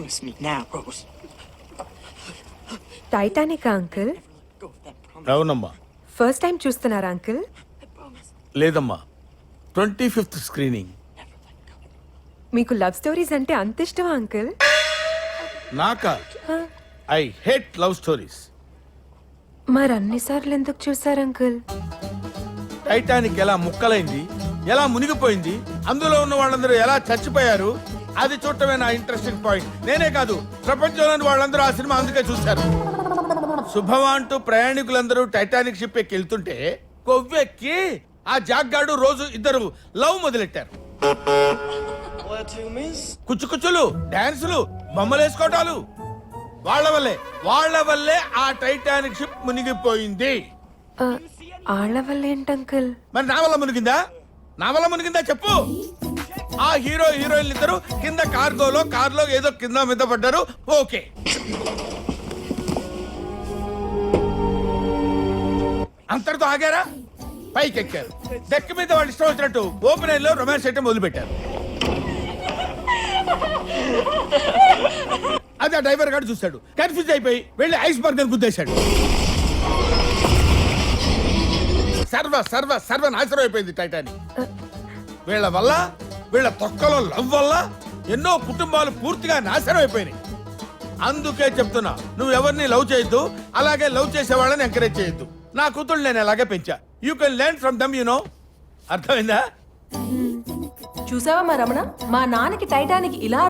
Promise me now, Rose. Titanic uncle Go with that promise. అవునమ్మా. First time చూస్తున్నారా uncle? లేదమ్మా, 25th screening. మీకు love stories అంటే అంత ఇష్టమా అంకుల్? నాకా? I hate love stories. మరి అన్నిసార్లు ఎందుకు చూసారు అంకుల్? టైటానిక్ ఎలా ముక్కలైంది, ఎలా మునిగిపోయింది, అందులో ఉన్న వాళ్ళందరూ ఎలా చచ్చిపోయారు, అది చూడటమే నా ఇంట్రెస్టింగ్ పాయింట్. నేనే కాదు, ప్రపంచంలోని వాళ్ళందరూ ఆ సినిమా అందుకే చూశారు. శుభమా అంటూ ప్రయాణికులందరూ టైటానిక్ షిప్ ఎక్కి వెళ్తుంటే కొవ్వెక్కి ఆ జాగ్గాడు రోజు ఇద్దరు లవ్ మొదలెట్టారు. కుచ్చుకుచ్చులు, డాన్సులు, బొమ్మలేసుకోవటాలు. వాళ్ళ వల్లే ఆ టైటానిక్ షిప్ మునిగిపోయింది. ఆళ్ళ వల్ల ఏంటి అంకుల్? మరి నా వల్ల మునిగిందా చెప్పు. ఆ హీరో హీరోయిన్లు ఇద్దరు కింద కార్లో ఏదో కింద మీద పడ్డారు. ఓకే, అంతటితో ఆగారా? పైకి ఎక్కారు. డెక్ మీద వాళ్ళు ఇష్టం వచ్చినట్టు ఓపెన్ ఎయిర్ లో రొమాన్స్ చేయటం మొదలు పెట్టారు. అది ఆ డ్రైవర్ గారు చూశాడు. కన్ఫ్యూజ్ అయిపోయి వెళ్ళి ఐస్ బర్గర్ గుద్దేశాడు. సర్వ నాశనం అయిపోయింది టైటానిక్. వీళ్ళ తొక్కలో లవ్ వల్ల ఎన్నో కుటుంబాలు పూర్తిగా నాశనం అయిపోయినాయి. అందుకే చెప్తున్నా, నువ్వు ఎవరిని లవ్ చేయొద్దు, అలాగే లవ్ చేసే వాళ్ళని ఎంకరేజ్ చేయొద్దు. నా కూతుళ్ళు నేను అలాగే పెంచా. You can learn from them, you know. అర్థమైందా? చూసావా మా రమణ, మా నాన్నకి టైటానిక్ ఇలా